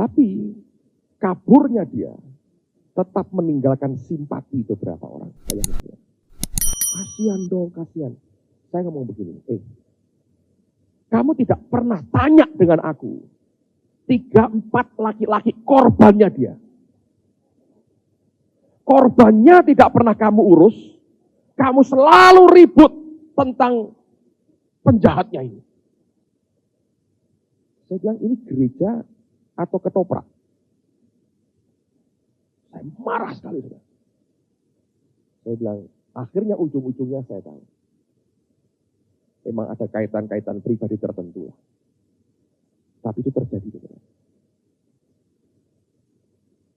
Tapi kaburnya dia tetap meninggalkan simpati beberapa orang. Kasihan dong, kasihan. Saya ngomong begini, kamu tidak pernah tanya dengan aku. 3-4 laki-laki korbannya dia. Korbannya tidak pernah kamu urus. Kamu selalu ribut tentang penjahatnya ini. Saya bilang ini gereja atau ketoprak. Saya marah sekali. Saya bilang, akhirnya ujung-ujungnya saya tahu. Memang ada kaitan-kaitan pribadi tertentu. Tapi itu terjadi.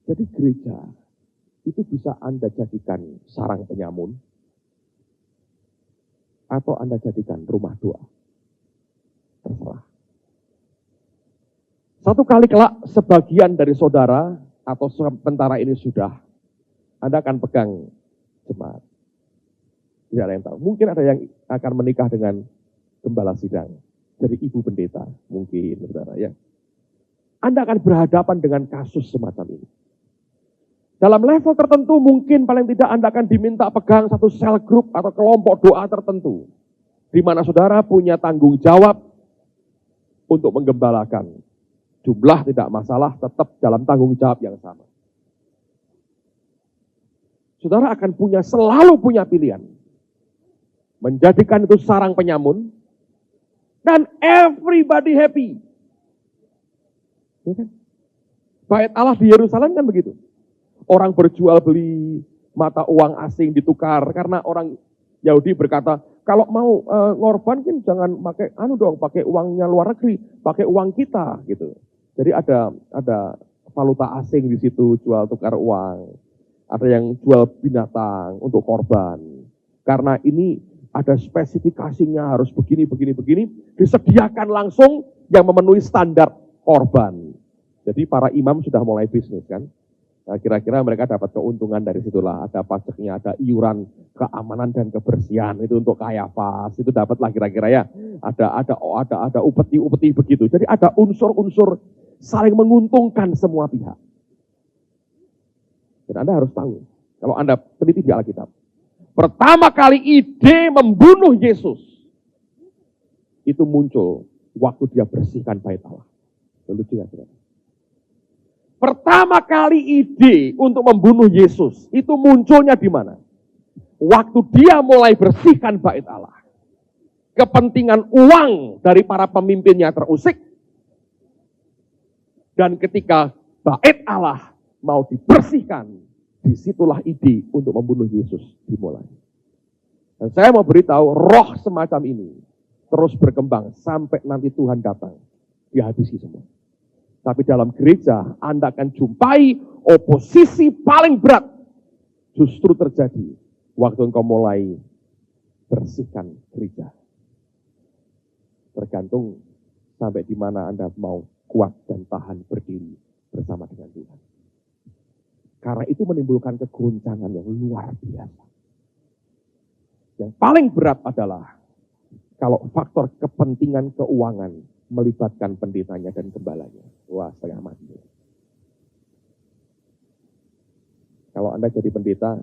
Jadi gereja itu bisa Anda jadikan sarang penyamun, atau Anda jadikan rumah doa. Terserah. Satu kali kelak sebagian dari saudara atau sementara ini sudah, Anda akan pegang jemaat. Tidak ada yang tahu. Mungkin ada yang akan menikah dengan gembala sidang. Jadi ibu pendeta, mungkin, saudara ya. Anda akan berhadapan dengan kasus semacam ini. Dalam level tertentu mungkin paling tidak Anda akan diminta pegang satu sel grup atau kelompok doa tertentu. Di mana saudara punya tanggung jawab untuk menggembalakan. Jumlah tidak masalah, tetap dalam tanggung jawab yang sama. Saudara akan selalu punya pilihan. Menjadikan itu sarang penyamun. Dan everybody happy. Ya kan? Bait Allah di Yerusalem kan begitu. Orang berjual beli mata uang asing ditukar. Karena orang Yahudi berkata, kalau mau ngorban kan jangan pakai uangnya luar negeri, pakai uang kita gitu. Jadi ada valuta asing di situ, jual tukar uang. Ada yang jual binatang untuk korban. Karena ini ada spesifikasinya harus begini, disediakan langsung yang memenuhi standar korban. Jadi para imam sudah mulai bisnis kan. Nah, kira-kira mereka dapat keuntungan dari situlah. Ada pajaknya, ada iuran keamanan dan kebersihan itu untuk Kayafas. Itu dapatlah kira-kira ya. Ada upeti begitu. Jadi ada unsur-unsur saling menguntungkan semua pihak. Dan Anda harus tahu, kalau Anda teliti di Alkitab, pertama kali ide membunuh Yesus itu muncul waktu dia bersihkan bait Allah. Lucu ya, saudara. Pertama kali ide untuk membunuh Yesus itu munculnya di mana? Waktu dia mulai bersihkan bait Allah. Kepentingan uang dari para pemimpinnya terusik. Dan ketika bait Allah mau dibersihkan, disitulah ide untuk membunuh Yesus dimulai. Dan saya mau beritahu, roh semacam ini terus berkembang sampai nanti Tuhan datang, dihabisi semua. Tapi dalam gereja, Anda akan jumpai oposisi paling berat justru terjadi waktu engkau mulai bersihkan gereja. Tergantung sampai di mana Anda mau kuat dan tahan berdiri bersama dengan Tuhan. Karena itu menimbulkan kegoncangan yang luar biasa. Yang paling berat adalah kalau faktor kepentingan keuangan melibatkan pendetanya dan gembalanya. Wah, setengah mati. Kalau Anda jadi pendeta,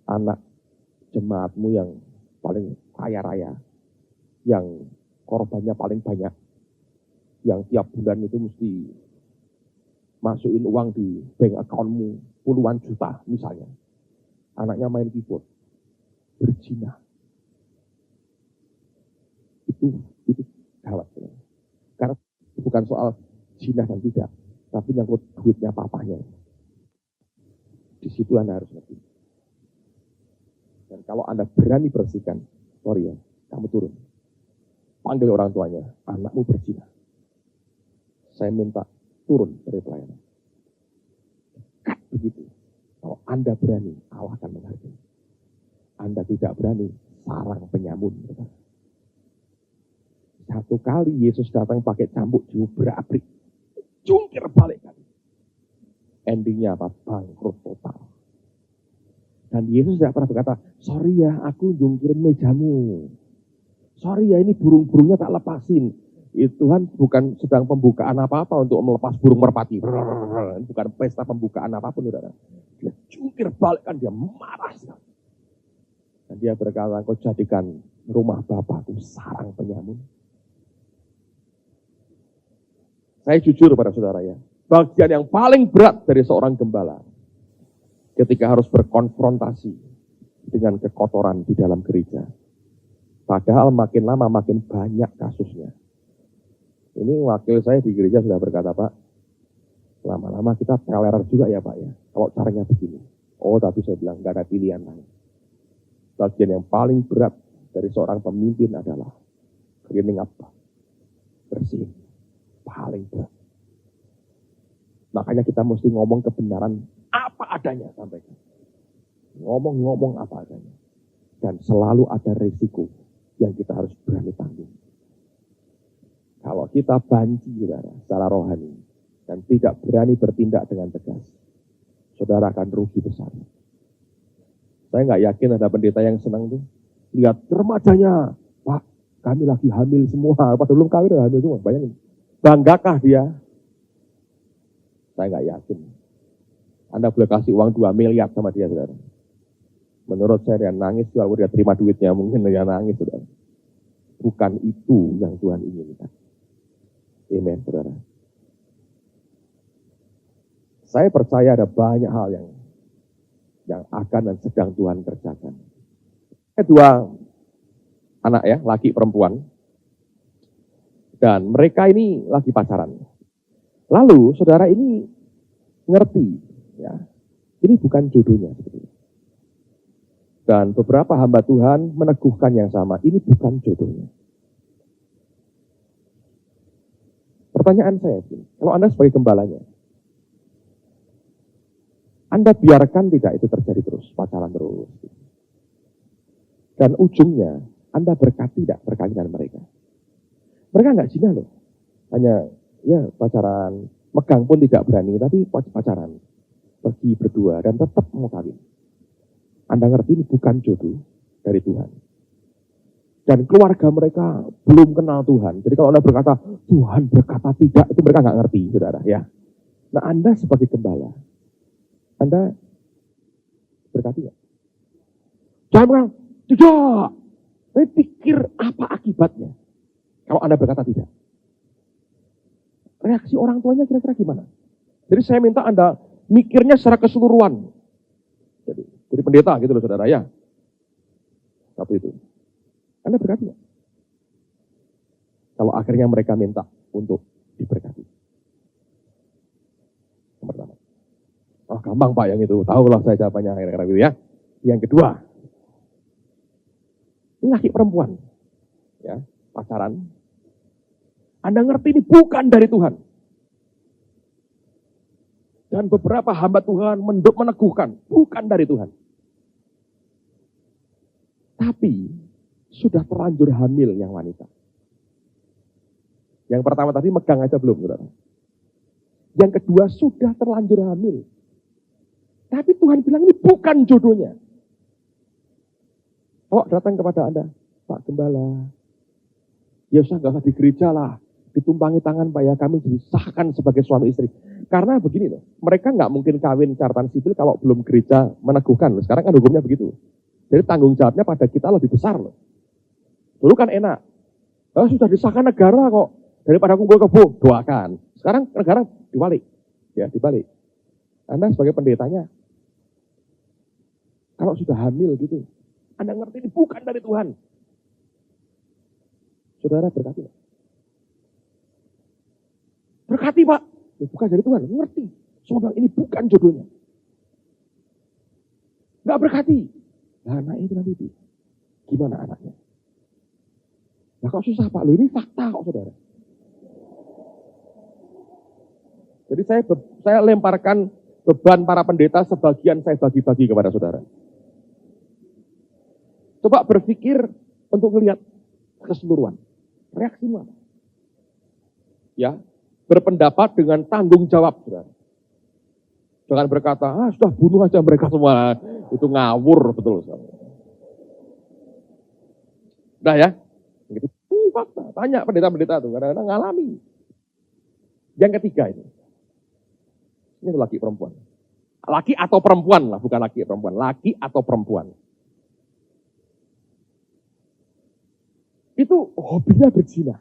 anak jemaatmu yang paling kaya raya, yang korbannya paling banyak, yang tiap bulan itu mesti masukin uang di bank accountmu puluhan juta misalnya. Anaknya main keyboard, berzina. Itu gawat. Karena bukan soal zina dan tidak, tapi nyangkut duitnya papanya. Di situ Anda harus ngerti. Dan kalau Anda berani bersihkan, sorry ya, kamu turun. Panggil orang tuanya, anakmu berzina. Saya minta turun dari pelayanan. Cut begitu. Kalau Anda berani, Allah akan menghargai. Anda tidak berani, sarang penyamun. Satu kali Yesus datang pakai cambuk diobrak-abrik, jungkir balik kan. Endingnya apa? Bangkrut total. Dan Yesus tidak pernah berkata, sorry ya, aku jungkirin mejamu. Sorry ya, ini burung-burungnya tak lepasin. Tuhan bukan sedang pembukaan apa-apa untuk melepas burung merpati. Bukan pesta pembukaan apapun, saudara. Dia jungkir balikkan, dia marah. Dan dia berkata, engkau jadikan rumah Bapakku sarang penyamun. Saya jujur pada saudara ya, bagian yang paling berat dari seorang gembala ketika harus berkonfrontasi dengan kekotoran di dalam gereja. Padahal makin lama makin banyak kasusnya. Ini wakil saya di gereja sudah berkata, Pak, lama-lama kita toleran juga ya Pak ya, kalau caranya begini. Oh, tapi saya bilang gak ada pilihan lain. Bagian yang paling berat dari seorang pemimpin adalah cleaning up, bersihin. Paling berat. Makanya kita mesti ngomong kebenaran apa adanya, sampaikan. Ngomong apa adanya. Dan selalu ada risiko yang kita harus berani tanggung. Kalau kita banci, saudara, secara rohani, dan tidak berani bertindak dengan tegas, saudara akan rugi besar. Saya nggak yakin ada pendeta yang senang tuh. Lihat remajanya, Pak, kami lagi hamil semua. Padahal belum kawin udah hamil semua, bayangin. Banggakah dia? Saya nggak yakin. Anda boleh kasih uang 2 miliar sama dia, saudara. Menurut saya dia nangis, kalau dia terima duitnya, mungkin dia nangis, saudara. Bukan itu yang Tuhan inginkan. Amen, saudara. Saya percaya ada banyak hal yang akan dan sedang Tuhan kerjakan. 2 anak ya, laki perempuan. Dan mereka ini lagi pacaran. Lalu saudara ini ngerti, ya, ini bukan jodohnya. Dan beberapa hamba Tuhan meneguhkan yang sama, ini bukan jodohnya. Pertanyaan saya, kalau Anda sebagai gembalanya, Anda biarkan tidak itu terjadi terus, pacaran terus. Dan ujungnya, Anda berkati tidak berkaitan dengan mereka. Mereka nggak zina loh, hanya ya pacaran, megang pun tidak berani, tapi pacaran, pergi berdua dan tetap mau kawin. Anda ngerti ini bukan jodoh dari Tuhan. Dan keluarga mereka belum kenal Tuhan. Jadi kalau Anda berkata, Tuhan berkata tidak, itu mereka nggak ngerti, saudara. Ya. Nah Anda sebagai gembala, Anda berkati nggak? Jangan bilang, tidak. Tapi pikir apa akibatnya. Kalau Anda berkata tidak. Reaksi orang tuanya kira-kira gimana? Jadi saya minta Anda mikirnya secara keseluruhan. Jadi pendeta gitu loh saudara ya. Tapi itu. Anda berkati nggak? Kalau akhirnya mereka minta untuk diberkati. Yang pertama. Oh gampang Pak yang itu. Tahulah saya jawabannya kira-kira gitu ya. Yang kedua. Ini laki perempuan. Ya, pacaran. Anda ngerti ini bukan dari Tuhan. Dan beberapa hamba Tuhan meneguhkan, bukan dari Tuhan. Tapi, sudah terlanjur hamil yang wanita. Yang pertama tadi megang aja belum, saudara. Yang kedua, sudah terlanjur hamil. Tapi Tuhan bilang ini bukan jodohnya. Kalau datang kepada Anda, Pak Gembala, ya usah gak usah di gereja lah. Ditumpangi tangan Pak ya, kami disahkan sebagai suami istri. Karena begini loh, mereka nggak mungkin kawin catatan sipil kalau belum gereja meneguhkan. Sekarang kan hukumnya begitu. Jadi tanggung jawabnya pada kita lebih besar loh. Dulu kan enak. Sudah disahkan negara kok. Daripada kumpul kebo, doakan. Sekarang negara dibalik. Ya, dibalik. Anda sebagai pendetanya, kalau sudah hamil gitu, Anda ngerti ini bukan dari Tuhan. Saudara berkati nggak? Berkati Pak, ya, bukan dari Tuhan, ngerti. Saudara ini bukan jodohnya. Gak berkati. Nah anak itu nanti gimana anaknya? Nah kok susah Pak, lo ini fakta kok saudara. Jadi saya lemparkan beban para pendeta, sebagian saya bagi-bagi kepada saudara. Coba berpikir untuk melihat keseluruhan. Reaksimu apa? Ya, berpendapat dengan tanggung jawab, saudara. Jangan berkata, sudah bunuh aja mereka semua. Itu ngawur, betul. Udah ya? Gitu. fakta. Tanya pendeta-pendeta itu, kadang-kadang ngalami. Yang ketiga ini laki perempuan. Laki atau perempuan lah, bukan laki perempuan. Laki atau perempuan. Itu hobinya berzina.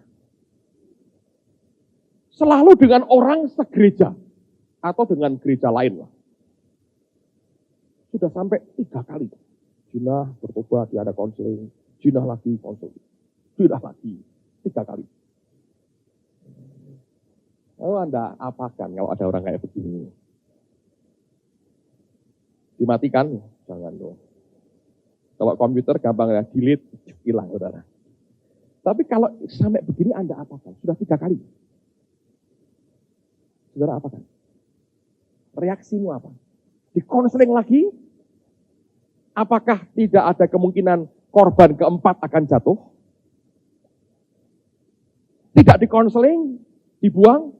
Selalu dengan orang segereja. Atau dengan gereja lain lah. Sudah sampai 3 kali. Zina, bertobat, dia ada konseling. Zina lagi, konseling. Zina lagi. 3 kali. Lalu Anda apakan kalau ada orang kayak begini? Dimatikan? Jangan dong. Kalau komputer gampang ya, delete, hilang saudara. Tapi kalau sampai begini Anda apakan? Sudah 3 kali. Saudara apakan? Reaksimu apa? Dikonseling lagi? Apakah tidak ada kemungkinan korban keempat akan jatuh? Tidak dikonseling? Dibuang?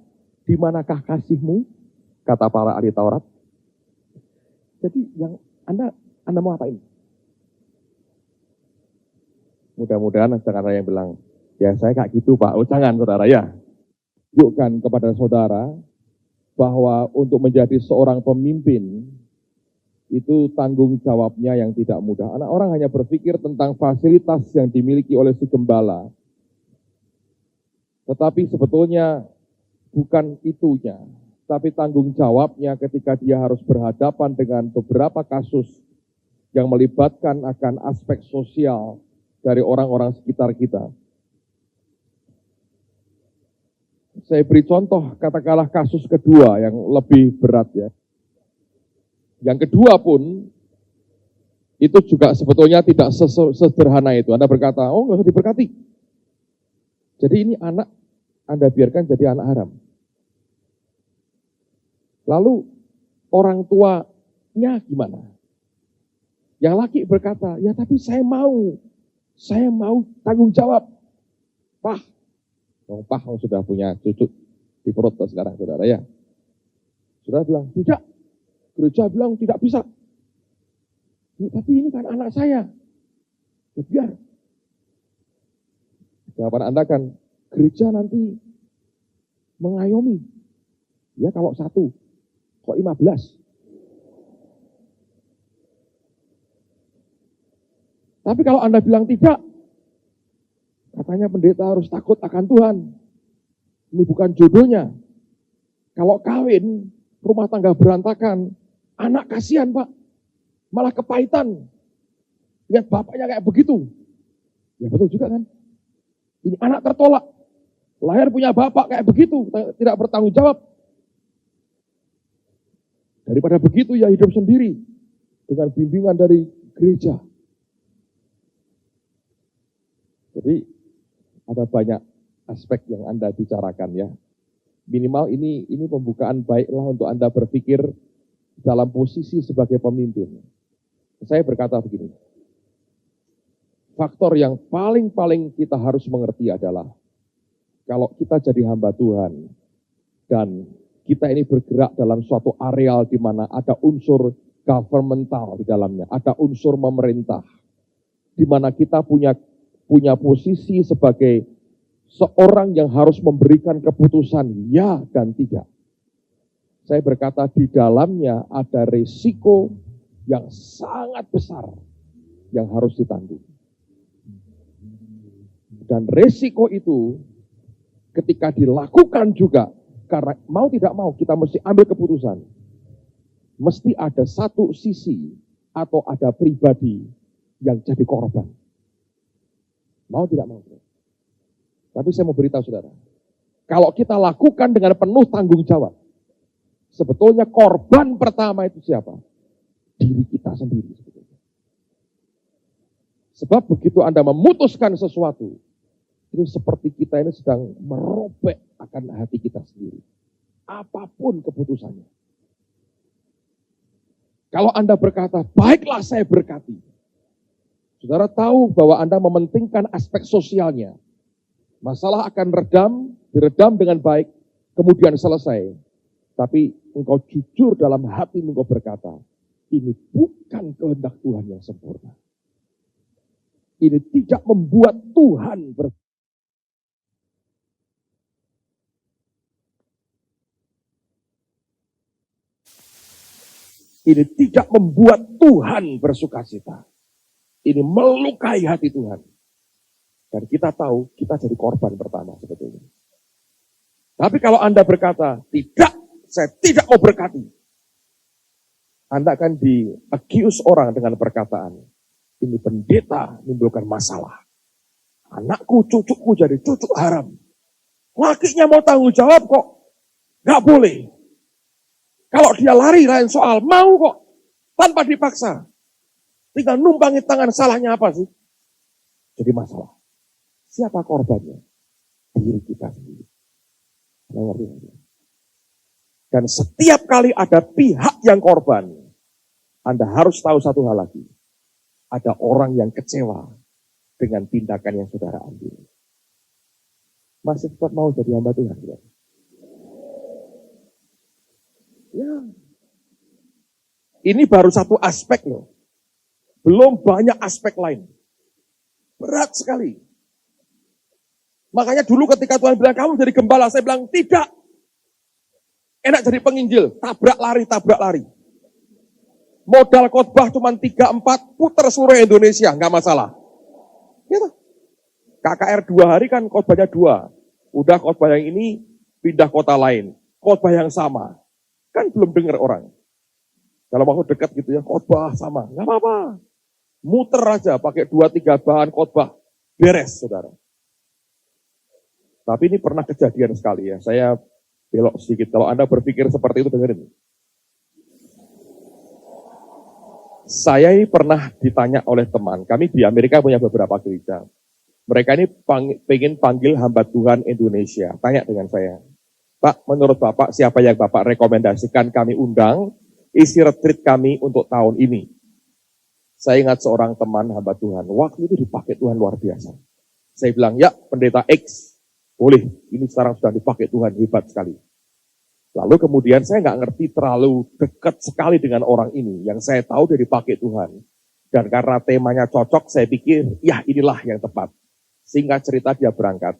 Di manakah kasihmu? Kata para ahli Taurat. Jadi yang Anda mau apain? Mudah-mudahan jangan ada yang bilang, ya saya kayak gitu Pak. Oh jangan saudara ya. Tunjukkan kepada saudara bahwa untuk menjadi seorang pemimpin itu tanggung jawabnya yang tidak mudah. Anak orang hanya berpikir tentang fasilitas yang dimiliki oleh si gembala. Tetapi sebetulnya bukan itunya. Tapi tanggung jawabnya ketika dia harus berhadapan dengan beberapa kasus yang melibatkan akan aspek sosial dari orang-orang sekitar kita. Saya beri contoh, katakanlah kasus kedua yang lebih berat ya. Yang kedua pun, itu juga sebetulnya tidak sederhana itu. Anda berkata, oh nggak usah diberkati. Jadi ini anak, Anda biarkan jadi anak haram. Lalu, orang tuanya gimana? Yang laki berkata, ya tapi saya mau tanggung jawab. Pak sudah punya cucu di perut sekarang, saudara ya. Saudara bilang, tidak. Gereja bilang tidak bisa. Ya, tapi ini kan anak saya. Ya biar. Jawaban Anda kan, gereja nanti mengayomi. Ya kalau 1, kok 15. Tapi kalau Anda bilang tidak, katanya pendeta harus takut akan Tuhan. Ini bukan jodohnya. Kalau kawin, rumah tangga berantakan, anak kasihan Pak. Malah kepahitan. Lihat bapaknya kayak begitu. Ya betul juga kan. Ini anak tertolak. Lahir punya bapak kayak begitu. Tidak bertanggung jawab. Daripada begitu ya hidup sendiri. Dengan bimbingan dari gereja. Jadi ada banyak aspek yang Anda bicarakan ya. Minimal ini pembukaan baiklah untuk Anda berpikir dalam posisi sebagai pemimpin. Saya berkata begini. Faktor yang paling kita harus mengerti adalah kalau kita jadi hamba Tuhan dan kita ini bergerak dalam suatu areal di mana ada unsur governmental di dalamnya, ada unsur pemerintah, di mana kita punya posisi sebagai seorang yang harus memberikan keputusan ya dan tidak. Saya berkata di dalamnya ada risiko yang sangat besar yang harus ditanggung. Dan risiko itu ketika dilakukan juga, karena mau tidak mau kita mesti ambil keputusan. Mesti ada satu sisi atau ada pribadi yang jadi korban. Mau tidak mau. Tapi saya mau beritahu saudara, kalau kita lakukan dengan penuh tanggung jawab, sebetulnya korban pertama itu siapa? Diri kita sendiri. Sebetulnya. Sebab begitu Anda memutuskan sesuatu, itu seperti kita ini sedang merobek akan hati kita sendiri. Apapun keputusannya. Kalau Anda berkata, baiklah saya berkati. Saudara tahu bahwa Anda mementingkan aspek sosialnya. Masalah akan diredam dengan baik, kemudian selesai. Tapi engkau jujur dalam hati engkau berkata, ini bukan kehendak Tuhan yang sempurna. Ini tidak membuat Tuhan Ini tidak membuat Tuhan bersukacita. Ini melukai hati Tuhan. Dan kita tahu kita jadi korban pertama sebetulnya. Tapi kalau Anda berkata, tidak, saya tidak mau berkati. Anda akan di-accuse orang dengan perkataan, ini pendeta menimbulkan masalah. Anakku, cucuku jadi cucu haram. Lakinya mau tanggung jawab kok. Gak boleh. Kalau dia lari lain soal, mau kok. Tanpa dipaksa. Tinggal numpangi tangan, salahnya apa sih? Jadi masalah. Siapa korbannya? Diri kita sendiri. Dan setiap kali ada pihak yang korban, Anda harus tahu satu hal lagi. Ada orang yang kecewa dengan tindakan yang saudara ambil. Masih tetap mau jadi hamba Tuhan? Ya. Ini baru satu aspek loh. Belum banyak aspek lain. Berat sekali. Makanya dulu ketika Tuhan bilang, kamu jadi gembala, saya bilang, tidak. Enak jadi penginjil, tabrak lari. Modal khotbah cuma 3-4, puter seluruh Indonesia, nggak masalah. Gitu. KKR 2 hari kan khotbahnya 2. Udah khotbah yang ini, pindah kota lain. Khotbah yang sama. Kan belum dengar orang. Kalau mau dekat gitu ya, khotbah sama. Nggak apa-apa. Muter aja, pakai 2-3 bahan khotbah. Beres, saudara. Tapi ini pernah kejadian sekali ya. Saya belok sedikit. Kalau Anda berpikir seperti itu, dengerin. Saya ini pernah ditanya oleh teman. Kami di Amerika punya beberapa gereja. Mereka ini pengen panggil hamba Tuhan Indonesia. Tanya dengan saya. Pak, menurut Bapak siapa yang Bapak rekomendasikan kami undang isi retreat kami untuk tahun ini? Saya ingat seorang teman hamba Tuhan. Waktu itu dipakai Tuhan luar biasa. Saya bilang, ya pendeta X. Boleh, ini sekarang sudah dipakai Tuhan, hebat sekali. Lalu kemudian saya nggak ngerti terlalu dekat sekali dengan orang ini. Yang saya tahu dia dipakai Tuhan. Dan karena temanya cocok, saya pikir, ya inilah yang tepat. Singkat cerita dia berangkat.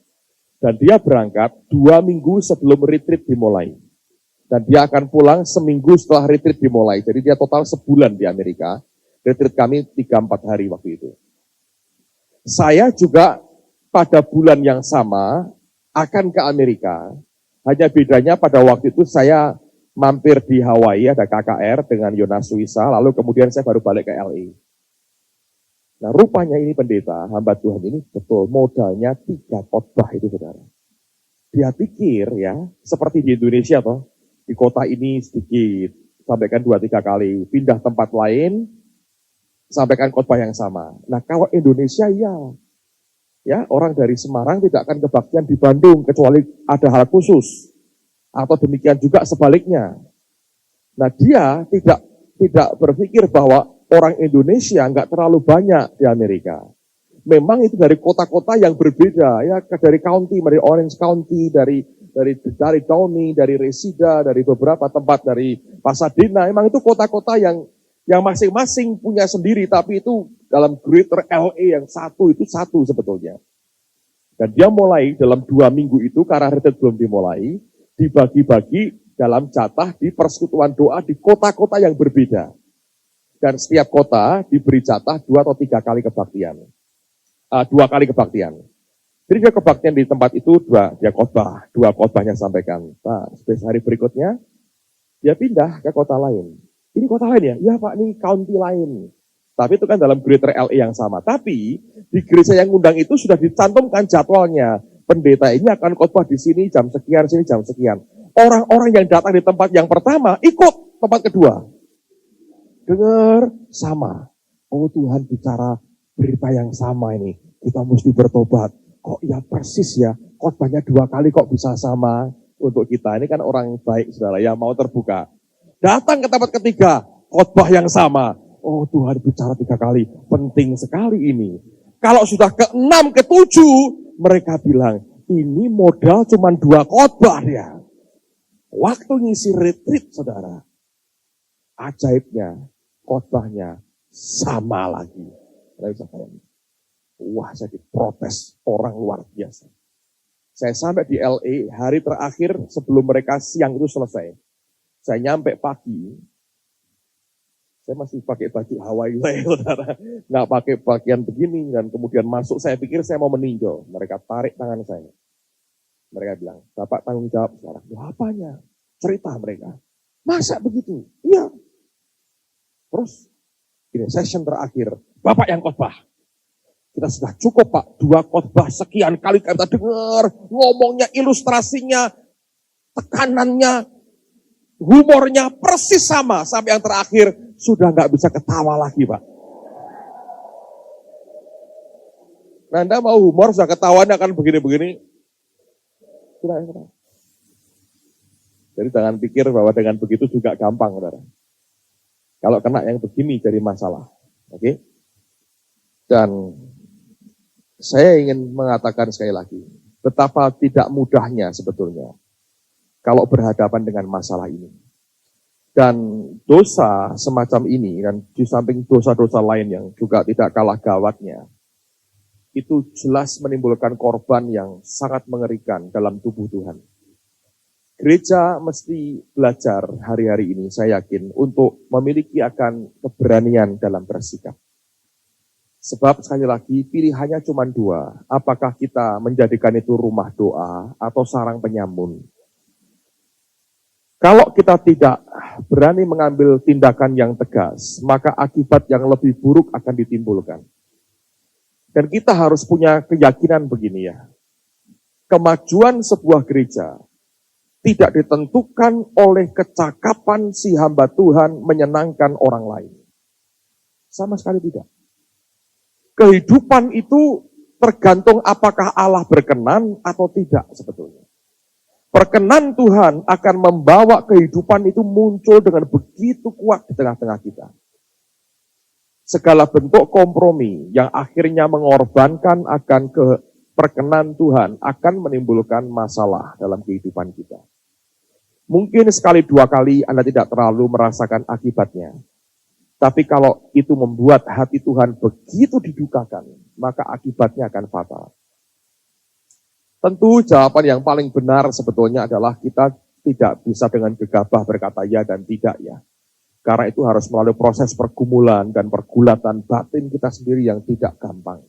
Dan dia berangkat 2 minggu sebelum retreat dimulai. Dan dia akan pulang seminggu setelah retreat dimulai. Jadi dia total sebulan di Amerika. Retreat kami 3-4 hari waktu itu. Saya juga pada bulan yang sama akan ke Amerika. Hanya bedanya pada waktu itu saya mampir di Hawaii, ada KKR dengan Yonas Suisa, lalu kemudian saya baru balik ke LA. Nah rupanya ini pendeta, hamba Tuhan ini betul modalnya 3 khotbah itu saudara. Dia pikir ya, seperti di Indonesia toh, di kota ini sedikit, sampaikan 2-3 kali, pindah tempat lain, sampaikan khotbah yang sama. Nah kalau Indonesia ya, orang dari Semarang tidak akan kebaktian di Bandung kecuali ada hal khusus. Atau demikian juga sebaliknya. Nah dia tidak berpikir bahwa orang Indonesia nggak terlalu banyak di Amerika. Memang itu dari kota-kota yang berbeda, ya dari county, dari Orange County, dari Downey, dari Reseda, dari beberapa tempat dari Pasadena. Memang itu kota-kota yang masing-masing punya sendiri, tapi itu dalam Greater LA yang satu sebetulnya. Dan dia mulai dalam 2 minggu itu, karena retreat belum dimulai, dibagi-bagi dalam jatah di persekutuan doa di kota-kota yang berbeda. Dan setiap kota diberi jatah 2 atau 3 kali kebaktian. 2 kali kebaktian. Jadi dia kebaktian di tempat itu, dia khotbah, 2 khotbahnya sampaikan. Nah, hari berikutnya, dia pindah ke kota lain. Ini kota lain ya? Ya Pak, ini county lain. Tapi itu kan dalam Greater LA yang sama. Tapi di gereja yang undang itu sudah dicantumkan jadwalnya. Pendeta ini akan khotbah di sini jam sekian, sini jam sekian. Orang-orang yang datang di tempat yang pertama ikut tempat kedua. Dengar sama. Oh Tuhan bicara berita yang sama ini. Kita mesti bertobat. Kok ya persis ya, khotbahnya 2 kali kok bisa sama untuk kita. Ini kan orang baik saudara ya, mau terbuka. Datang ke tempat ketiga, khotbah yang sama. Oh Tuhan bicara 3 kali, penting sekali ini. Kalau sudah ke-6, ke-7, mereka bilang, ini modal cuma 2 khotbah ya. Waktu ngisi retreat saudara, ajaibnya, khotbahnya sama lagi. Wah saya diprotes orang luar biasa. Saya sampai di LA, hari terakhir sebelum mereka siang itu selesai. Saya nyampe pagi, Saya masih pakai baju Hawaii saya, saudara. Nggak pakai pakaian begini. Dan kemudian masuk, saya pikir saya mau meninjau. Mereka tarik tangan saya. Mereka bilang, Bapak tanggung jawab sekarang. Loh, apanya? Cerita mereka. Masa begitu? Iya. Terus, ini session terakhir. Bapak yang khotbah. Kita sudah cukup, Pak. 2 khotbah sekian kali kita dengar. Ngomongnya, ilustrasinya, tekanannya, humornya persis sama. Sampai yang terakhir, sudah nggak bisa ketawa lagi, Pak. Nah, Anda mau humor, sudah ketawanya akan begini-begini. Sudah. Jadi jangan pikir bahwa dengan begitu juga gampang, saudara. Kalau kena yang begini jadi masalah. Oke? Dan saya ingin mengatakan sekali lagi, betapa tidak mudahnya sebetulnya kalau berhadapan dengan masalah ini. Dan dosa semacam ini, dan di samping dosa-dosa lain yang juga tidak kalah gawatnya, itu jelas menimbulkan korban yang sangat mengerikan dalam tubuh Tuhan. Gereja mesti belajar hari-hari ini, saya yakin, untuk memiliki akan keberanian dalam bersikap. Sebab sekali lagi, pilihannya cuma 2. Apakah kita menjadikan itu rumah doa atau sarang penyamun? Kalau kita tidak berani mengambil tindakan yang tegas, maka akibat yang lebih buruk akan ditimbulkan. Dan kita harus punya keyakinan begini ya. Kemajuan sebuah gereja tidak ditentukan oleh kecakapan si hamba Tuhan menyenangkan orang lain. Sama sekali tidak. Kehidupan itu tergantung apakah Allah berkenan atau tidak sebetulnya. Perkenan Tuhan akan membawa kehidupan itu muncul dengan begitu kuat di tengah-tengah kita. Segala bentuk kompromi yang akhirnya mengorbankan akan perkenan Tuhan akan menimbulkan masalah dalam kehidupan kita. Mungkin sekali 2 kali Anda tidak terlalu merasakan akibatnya. Tapi kalau itu membuat hati Tuhan begitu didukakan, maka akibatnya akan fatal. Tentu jawaban yang paling benar sebetulnya adalah kita tidak bisa dengan gegabah berkata ya dan tidak ya. Karena itu harus melalui proses pergumulan dan pergulatan batin kita sendiri yang tidak gampang.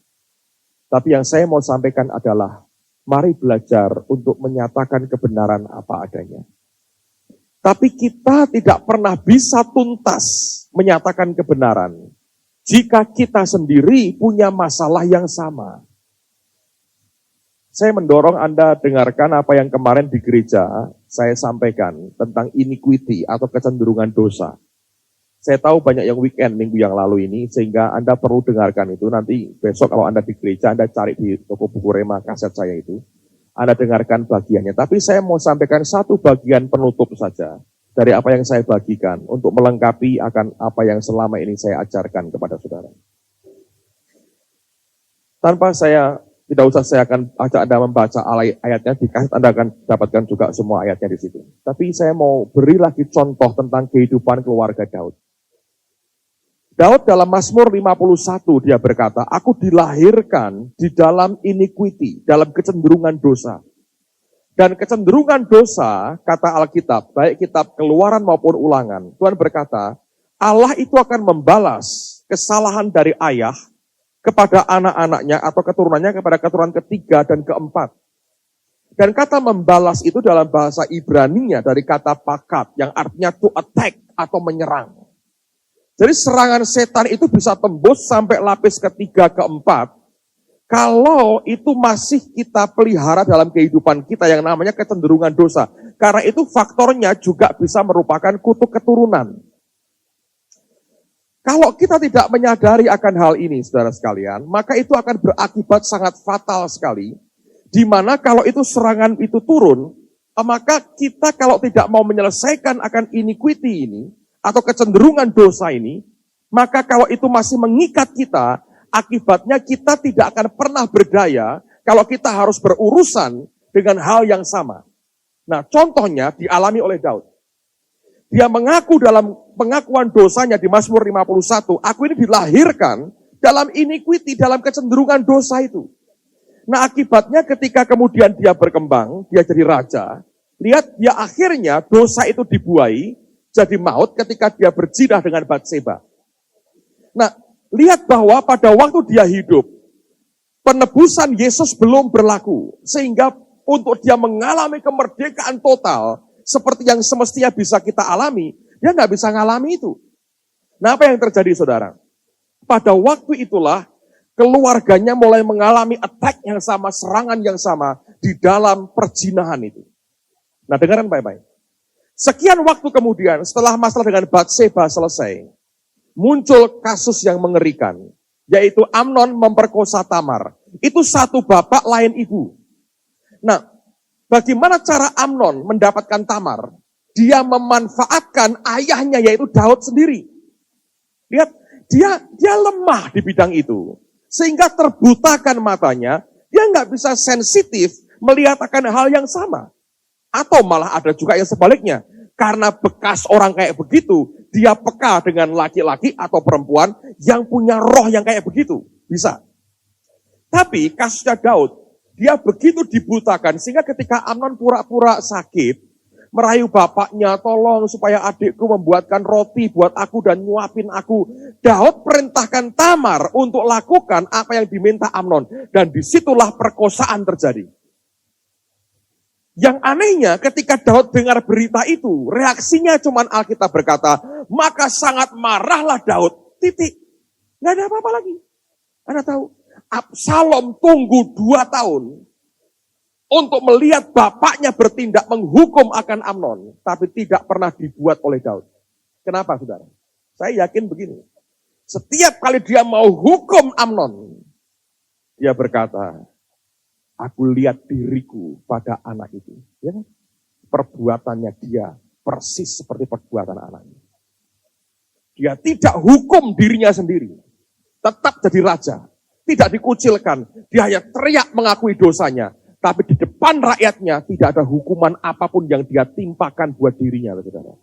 Tapi yang saya mau sampaikan adalah, mari belajar untuk menyatakan kebenaran apa adanya. Tapi kita tidak pernah bisa tuntas menyatakan kebenaran jika kita sendiri punya masalah yang sama. Saya mendorong Anda dengarkan apa yang kemarin di gereja saya sampaikan tentang iniquity atau kecenderungan dosa. Saya tahu banyak yang weekend minggu yang lalu ini, sehingga Anda perlu dengarkan itu. Nanti besok kalau Anda di gereja, Anda cari di toko buku Rema kaset saya itu. Anda dengarkan bagiannya. Tapi saya mau sampaikan satu bagian penutup saja dari apa yang saya bagikan untuk melengkapi akan apa yang selama ini saya ajarkan kepada saudara. Tanpa tidak usah saya akan ajak Anda membaca ayatnya, di kaset Anda akan dapatkan juga semua ayatnya di situ. Tapi saya mau beri lagi contoh tentang kehidupan keluarga Daud. Daud dalam Mazmur 51 dia berkata, aku dilahirkan di dalam iniquity, dalam kecenderungan dosa. Dan kecenderungan dosa, kata Alkitab, baik kitab Keluaran maupun Ulangan, Tuhan berkata, Allah itu akan membalas kesalahan dari ayah kepada anak-anaknya atau keturunannya kepada keturunan ketiga dan keempat. Dan kata membalas itu dalam bahasa Ibraninya dari kata pakat, yang artinya to attack atau menyerang. Jadi serangan setan itu bisa tembus sampai lapis ketiga, keempat. Kalau itu masih kita pelihara dalam kehidupan kita yang namanya kecenderungan dosa. Karena itu faktornya juga bisa merupakan kutuk keturunan. Kalau kita tidak menyadari akan hal ini, saudara sekalian, maka itu akan berakibat sangat fatal sekali. Di mana kalau itu serangan itu turun, maka kita kalau tidak mau menyelesaikan akan iniquity ini, atau kecenderungan dosa ini, maka kalau itu masih mengikat kita, akibatnya kita tidak akan pernah berdaya kalau kita harus berurusan dengan hal yang sama. Nah, contohnya dialami oleh Daud. Dia mengaku dalam pengakuan dosanya di Mazmur 51, aku ini dilahirkan dalam iniquity, dalam kecenderungan dosa itu. Nah, akibatnya ketika kemudian dia berkembang, dia jadi raja, lihat dia akhirnya dosa itu dibuai, jadi maut ketika dia berzina dengan Batseba. Nah, lihat bahwa pada waktu dia hidup, penebusan Yesus belum berlaku. Sehingga untuk dia mengalami kemerdekaan total, seperti yang semestinya bisa kita alami, dia nggak bisa ngalami itu. Nah, apa yang terjadi, saudara? Pada waktu itulah, keluarganya mulai mengalami attack yang sama, serangan yang sama, di dalam perzinahan itu. Nah, dengarkan baik-baik. Sekian waktu kemudian, setelah masalah dengan Batseba selesai, muncul kasus yang mengerikan, yaitu Amnon memperkosa Tamar. Itu satu bapak lain ibu. Nah, bagaimana cara Amnon mendapatkan Tamar? Dia memanfaatkan ayahnya, yaitu Daud sendiri. Lihat, dia lemah di bidang itu. Sehingga terbutakan matanya, dia nggak bisa sensitif melihat akan hal yang sama. Atau malah ada juga yang sebaliknya. Karena bekas orang kayak begitu, dia peka dengan laki-laki atau perempuan yang punya roh yang kayak begitu. Bisa. Tapi kasusnya Daud, dia begitu dibutakan sehingga ketika Amnon pura-pura sakit, merayu bapaknya, tolong supaya adikku membuatkan roti buat aku dan nyuapin aku. Daud perintahkan Tamar untuk lakukan apa yang diminta Amnon. Dan disitulah perkosaan terjadi. Yang anehnya ketika Daud dengar berita itu, reaksinya cuman Alkitab berkata, maka sangat marahlah Daud, titik. Nggak ada apa-apa lagi. Anda tahu, Absalom tunggu 2 tahun untuk melihat bapaknya bertindak menghukum akan Amnon, tapi tidak pernah dibuat oleh Daud. Kenapa, saudara? Saya yakin begini, setiap kali dia mau hukum Amnon, dia berkata, aku lihat diriku pada anak itu. Ya kan? Perbuatannya dia persis seperti perbuatan anaknya. Dia tidak hukum dirinya sendiri. Tetap jadi raja. Tidak dikucilkan. Dia hanya teriak mengakui dosanya. Tapi di depan rakyatnya tidak ada hukuman apapun yang dia timpakan buat dirinya. Saudara.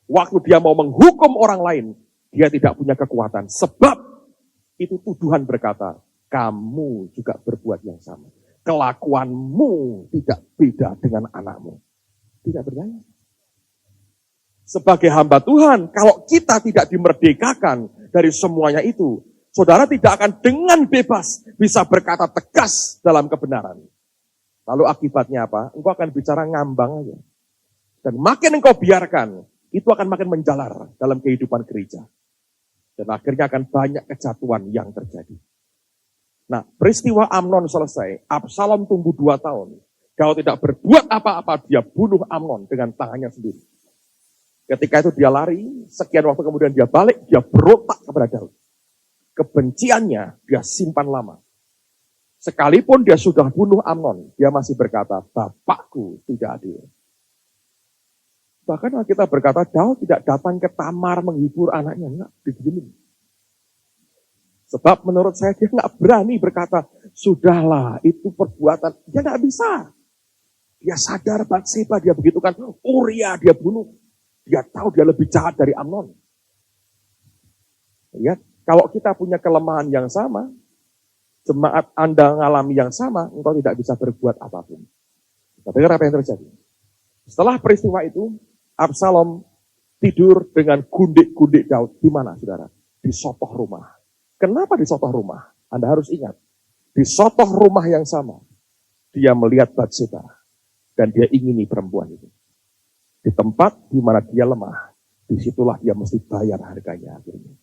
Waktu dia mau menghukum orang lain, dia tidak punya kekuatan. Sebab itu tuduhan berkata, kamu juga berbuat yang sama. Kelakuanmu tidak beda dengan anakmu. Tidak berdaya. Sebagai hamba Tuhan, kalau kita tidak dimerdekakan dari semuanya itu, saudara tidak akan dengan bebas bisa berkata tegas dalam kebenaran. Lalu akibatnya apa? Engkau akan bicara ngambang aja. Dan makin engkau biarkan, itu akan makin menjalar dalam kehidupan gereja. Dan akhirnya akan banyak kejatuhan yang terjadi. Nah, peristiwa Amnon selesai, Absalom tunggu 2 tahun. Daud tidak berbuat apa-apa, dia bunuh Amnon dengan tangannya sendiri. Ketika itu dia lari, sekian waktu kemudian dia balik, dia berontak kepada Daud. Kebenciannya dia simpan lama. Sekalipun dia sudah bunuh Amnon, dia masih berkata, bapakku tidak adil. Bahkan kita berkata, Daud tidak datang ke Tamar menghibur anaknya, enggak, diginiin. Sebab menurut saya dia nggak berani berkata, sudahlah itu perbuatan. Dia nggak bisa. Dia sadar Batseba, dia begitu kan. Uria dia bunuh. Dia tahu dia lebih jahat dari Amnon. Ya, kalau kita punya kelemahan yang sama, jemaat Anda mengalami yang sama, engkau tidak bisa berbuat apapun. Kita dengar apa yang terjadi. Setelah peristiwa itu, Absalom tidur dengan gundik-gundik Daud. Di mana, saudara? Di sotoh rumah. Kenapa di sotoh rumah? Anda harus ingat. Di sotoh rumah yang sama, dia melihat Batseba. Dan dia ingini perempuan itu. Di tempat di mana dia lemah, disitulah dia mesti bayar harganya akhirnya.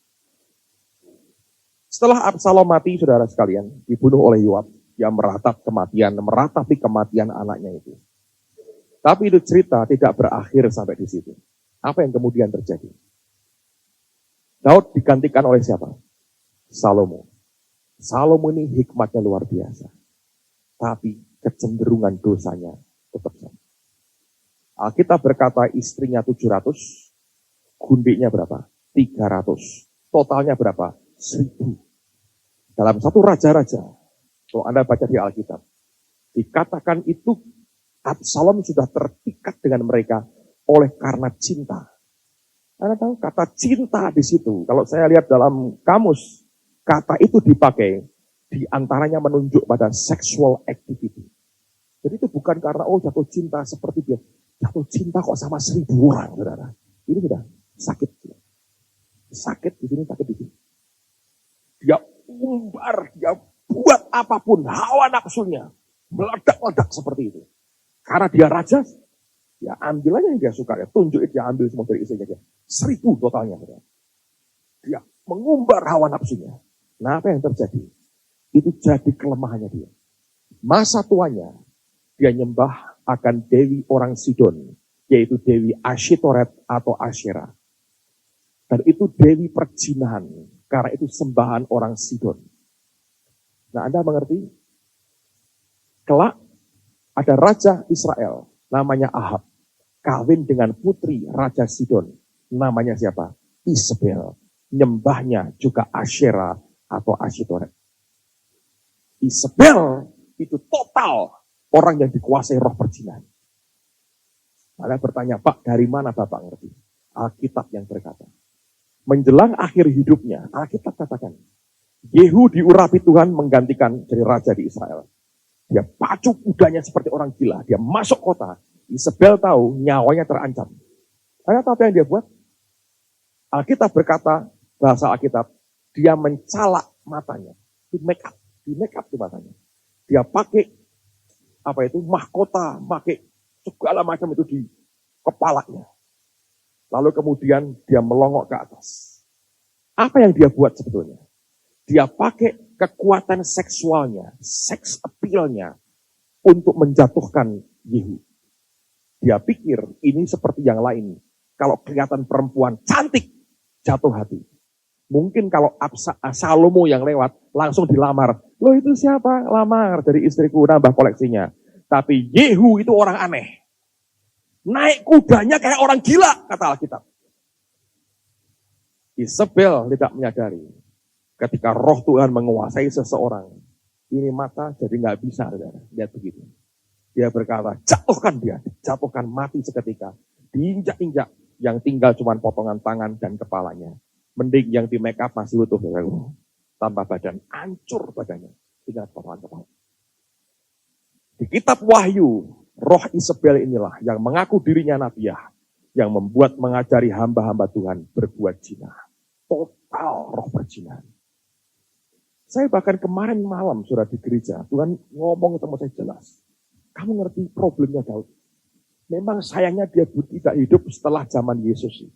Setelah Absalom mati, saudara sekalian, dibunuh oleh Yoab. Dia meratapi kematian anaknya itu. Tapi itu cerita tidak berakhir sampai di situ. Apa yang kemudian terjadi? Daud digantikan oleh siapa? Salomo. Salomo ini hikmatnya luar biasa. Tapi kecenderungan dosanya tetap sama. Alkitab berkata istrinya 700, gundiknya berapa? 300. Totalnya berapa? 1000. Dalam satu raja-raja, kalau Anda baca di Alkitab, dikatakan itu Absalom sudah terpikat dengan mereka oleh karena cinta. Anda tahu kata cinta di situ, kalau saya lihat dalam kamus, kata itu dipakai, di antaranya menunjuk pada sexual activity. Jadi itu bukan karena, jatuh cinta seperti dia. Jatuh cinta kok sama 1000 orang, saudara. Ini sudah sakit. Sakit di sini, sakit di sini. Dia umbar, dia buat apapun, hawa nafsunya meledak-ledak seperti itu. Karena dia raja, ya ambil aja yang dia suka, ya tunjukin dia ambil semua dari istrinya dia. 1000 totalnya. Dia mengumbar hawa nafsunya. Nah, apa yang terjadi? Itu jadi kelemahannya dia. Masa tuanya, dia nyembah akan dewi orang Sidon, yaitu dewi Ashitoret atau Asyera. Dan itu dewi perzinahan, karena itu sembahan orang Sidon. Nah, Anda mengerti? Kelak ada raja Israel, namanya Ahab, kawin dengan putri raja Sidon, namanya siapa? Isabel. Nyembahnya juga Asyera atau Ashitoret. Isabel itu total orang yang dikuasai roh perzinahan. Anda bertanya, Pak, dari mana Bapak ngerti? Alkitab yang berkata. Menjelang akhir hidupnya, Alkitab katakan, Yehu diurapi Tuhan menggantikan jadi raja di Israel. Dia pacu kudanya seperti orang gila. Dia masuk kota. Isabel tahu nyawanya terancam. Anda tahu apa yang dia buat? Alkitab berkata, bahasa Alkitab, dia mencalak matanya. Di make up di matanya. Dia pakai mahkota, pakai segala macam itu di kepalanya. Lalu kemudian dia melongok ke atas. Apa yang dia buat sebetulnya? Dia pakai kekuatan seksualnya, sex appeal-nya untuk menjatuhkan Yehu. Dia pikir ini seperti yang lain. Kalau kelihatan perempuan cantik, jatuh hati. Mungkin kalau Salomo yang lewat, langsung dilamar. Loh itu siapa? Lamar dari istriku, nambah koleksinya. Tapi Yehu itu orang aneh. Naik kudanya kayak orang gila, kata Alkitab. Isabel tidak menyadari. Ketika roh Tuhan menguasai seseorang, ini mata jadi nggak bisa, lihat begitu. Dia berkata, jatuhkan dia, jatuhkan mati seketika. Diinjak-injak, yang tinggal cuma potongan tangan dan kepalanya. Mending yang di make up masih utuh. Tambah badan, hancur badannya. Tinggal potongan kepala. Di kitab Wahyu, roh Isabel inilah yang mengaku dirinya nabiah, yang membuat mengajari hamba-hamba Tuhan berbuat zina. Total roh perzinahan. Saya bahkan kemarin malam sudah di gereja, Tuhan ngomong sama saya jelas. Kamu ngerti problemnya Daud? Memang sayangnya dia tidak hidup setelah zaman Yesus.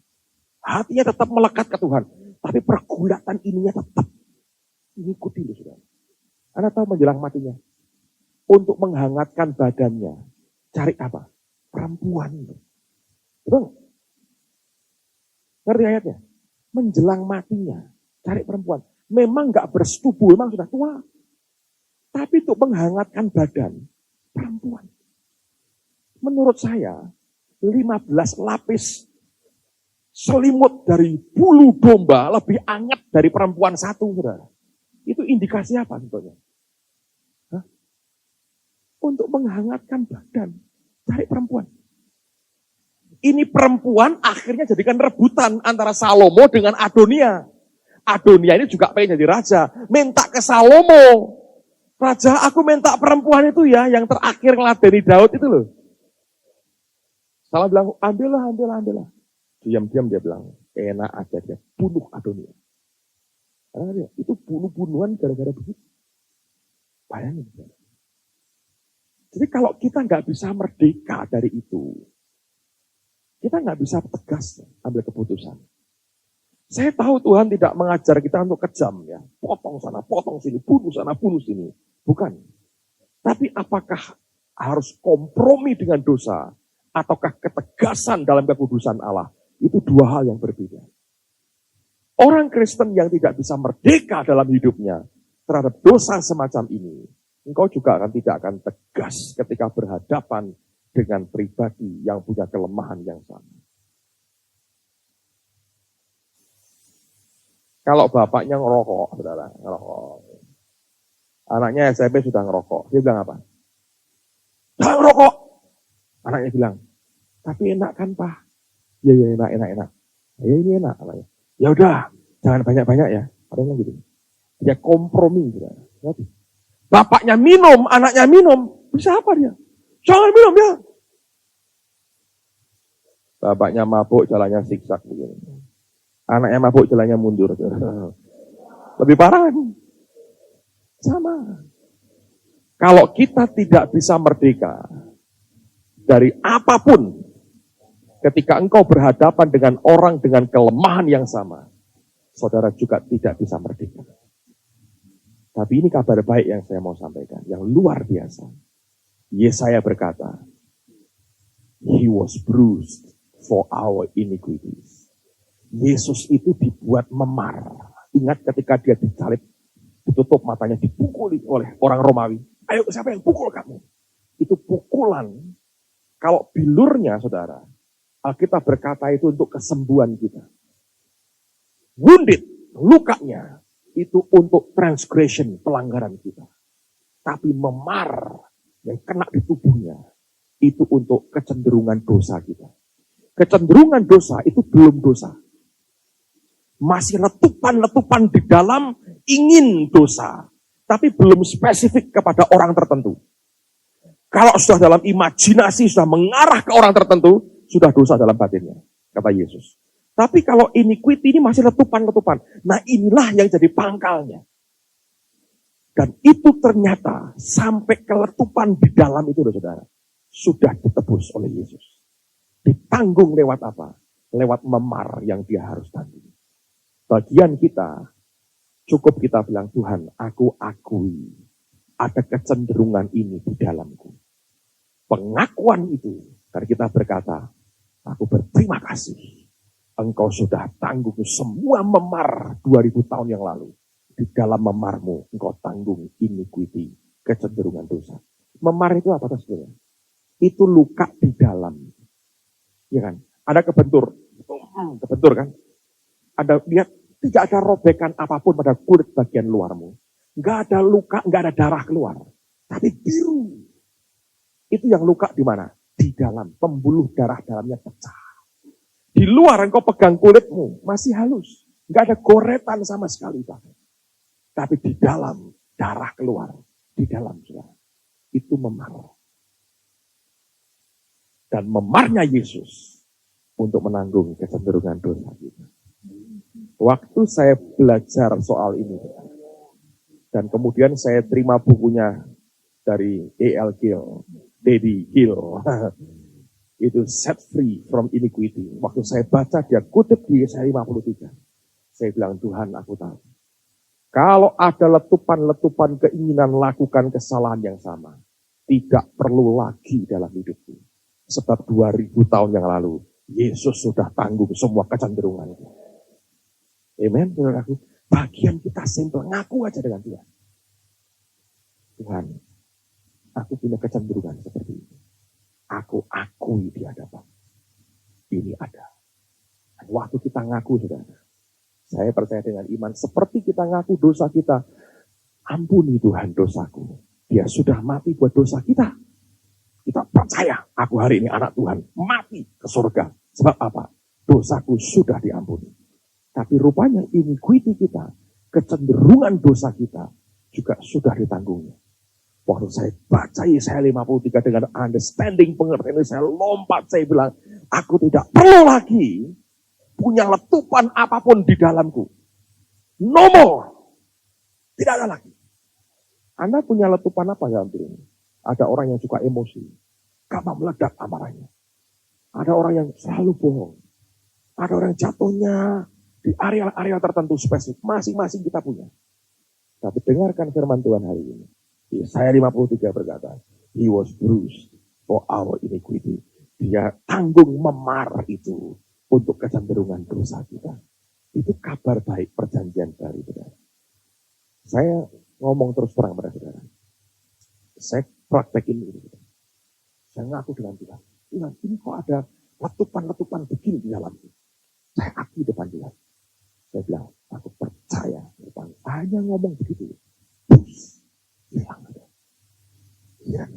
Hatinya tetap melekat ke Tuhan. Tapi pergulatan ininya tetap mengikuti loh, saudara. Anda tahu menjelang matinya? Untuk menghangatkan badannya. Cari apa? Perempuan. Betul? Ngerti ayatnya? Menjelang matinya. Cari perempuan. Memang gak bersetubuh, memang sudah tua. Tapi untuk menghangatkan badan. Perempuan. Menurut saya, 15 lapis selimut dari bulu domba lebih hangat dari perempuan satu. Saudara. Itu indikasi apa sebetulnya? Untuk menghangatkan badan. Cari perempuan. Ini perempuan akhirnya jadikan rebutan antara Salomo dengan Adonia. Adonia ini juga pengen jadi raja. Minta ke Salomo. Raja, aku minta perempuan itu ya, yang terakhir ngeladeni Daud itu loh. Salah bilang, ambillah. Diam-diam dia bilang, enak aja dia bunuh Adonia. Karena itu bunuh-bunuhan gara-gara begitu. Bayangin. Jadi kalau kita nggak bisa merdeka dari itu, kita nggak bisa tegas ambil keputusan. Saya tahu Tuhan tidak mengajar kita untuk kejam ya, potong sana, potong sini, bunuh sana, bunuh sini. Bukan. Tapi apakah harus kompromi dengan dosa, ataukah ketegasan dalam kekudusan Allah? Itu dua hal yang berbeda. Orang Kristen yang tidak bisa merdeka dalam hidupnya terhadap dosa semacam ini, engkau juga tidak akan tegas ketika berhadapan dengan pribadi yang punya kelemahan yang sama. Kalau bapaknya ngerokok, saudara, ngerokok. Anaknya SMP sudah ngerokok. Dia bilang apa? Jangan ngerokok. Anaknya bilang, tapi enak kan Pak? Ya enak. Ya ini enak. Anaknya. Ya udah, jangan banyak-banyak ya. Ada gitu. Dia kompromi. Saudara. Bapaknya minum, anaknya minum. Bisa apa dia? Jangan minum ya. Bapaknya mabuk, jalannya zigzag begini. Anaknya mabuk, jalannya mundur. Lebih parah kan? Sama. Kalau kita tidak bisa merdeka dari apapun, ketika engkau berhadapan dengan orang dengan kelemahan yang sama, saudara juga tidak bisa merdeka. Tapi ini kabar baik yang saya mau sampaikan, yang luar biasa. Yesaya berkata, He was bruised for our iniquities. Yesus itu dibuat memar. Ingat ketika dia disalib, ditutup matanya, dipukuli oleh orang Romawi. Ayo, siapa yang pukul kamu? Itu pukulan. Kalau bilurnya, saudara, Alkitab berkata itu untuk kesembuhan kita. Wounded, lukanya, itu untuk transgression, pelanggaran kita. Tapi memar yang kena di tubuhnya, itu untuk kecenderungan dosa kita. Kecenderungan dosa itu belum dosa. Masih letupan-letupan di dalam ingin dosa. Tapi belum spesifik kepada orang tertentu. Kalau sudah dalam imajinasi, sudah mengarah ke orang tertentu, sudah dosa dalam batinnya, kata Yesus. Tapi kalau iniquity ini masih letupan-letupan. Nah inilah yang jadi pangkalnya. Dan itu ternyata sampai keletupan di dalam itu, saudara, sudah ditebus oleh Yesus. Ditanggung lewat apa? Lewat memar yang dia harus tanggung. Bagian kita, cukup kita bilang, Tuhan, aku akui ada kecenderungan ini di dalamku. Pengakuan itu, karena kita berkata, aku berterima kasih. Engkau sudah tanggung semua memar 2000 tahun yang lalu. Di dalam memarmu, engkau tanggung iniquity, kecenderungan dosa. Memar itu apa sebenarnya? Itu luka di dalam. Ya kan? Ada kebentur kan? Ada, lihat, tidak ada robekan apapun pada kulit bagian luarmu. Nggak ada luka, nggak ada darah keluar. Tapi biru. Itu yang luka di mana? Di dalam. Pembuluh darah dalamnya pecah. Di luar engkau pegang kulitmu, masih halus. Nggak ada goretan sama sekali. Tapi di dalam, darah keluar. Di dalam, saudara. Itu memar. Dan memarnya Yesus untuk menanggung kecenderungan dosa kita. Waktu saya belajar soal ini, dan kemudian saya terima bukunya dari A.L. Gill, Daddy Gill, itu Set Free from Iniquity. Waktu saya baca, dia kutip di Yesaya 53. Saya bilang, Tuhan, aku tahu. Kalau ada letupan-letupan keinginan lakukan kesalahan yang sama, tidak perlu lagi dalam hidupku. Sebab 2000 tahun yang lalu, Yesus sudah tanggung semua kecenderungan itu. Amen, saudaraku. Bagian kita simple, ngaku aja dengan Tuhan. Tuhan, aku punya kecenderungan seperti ini. Aku akui di hadapan. Ini ada. Dan waktu kita ngaku, saudara, saya percaya dengan iman, seperti kita ngaku dosa kita, ampuni Tuhan dosaku. Dia sudah mati buat dosa kita. Kita percaya, aku hari ini anak Tuhan, mati ke surga. Sebab apa? Dosaku sudah diampuni. Tapi rupanya iniquity kita, kecenderungan dosa kita, juga sudah ditanggungnya. Waktu saya baca Yesaya 53 dengan understanding, pengertian ini, saya lompat, saya bilang, aku tidak perlu lagi punya letupan apapun di dalamku. No more. Tidak ada lagi. Anda punya letupan apa dalam diri ini? Ada orang yang suka emosi, gampang meledak amarahnya. Ada orang yang selalu bohong. Ada orang jatuhnya di area-area tertentu spesifik. Masing-masing kita punya. Tapi dengarkan firman Tuhan hari ini. Yesaya 53 berkata, He was bruised for our iniquity. Dia tanggung memar itu untuk kecenderungan dosa kita. Itu kabar baik perjanjian baru, saudara. Saya ngomong terus terang pada saudara. Saya praktekin ini. Saya ngaku dengan Tuhan. Tuhan, ini kok ada letupan-letupan begini di dalamku. Saya akui depan Tuhan. Saya bilang, aku percaya. Hanya ngomong begitu. Hilang ada. Hilang.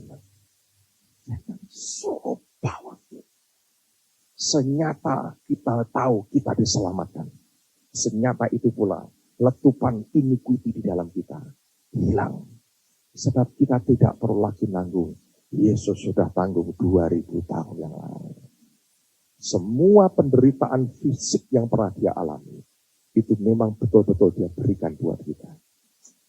So powerful. Senyata kita tahu kita diselamatkan. Senyata itu pula letupan iniquity di dalam kita hilang. Sebab kita tidak perlu lagi nanggung. Yesus sudah tanggung 2000 tahun yang lalu. semua penderitaan fisik yang pernah dia alami, itu memang betul-betul dia berikan buat kita.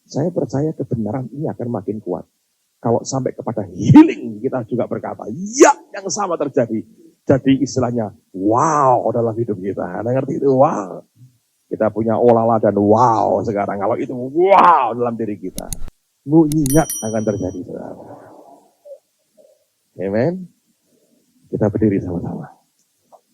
Saya percaya kebenaran ini akan makin kuat. Kalau sampai kepada healing, kita juga berkata, ya, yang sama terjadi. Jadi istilahnya, wow dalam hidup kita. Anda ngerti itu? Wow. Kita punya olala dan wow sekarang. Kalau itu wow dalam diri kita. Mujizat akan terjadi. Amen. Kita berdiri sama-sama.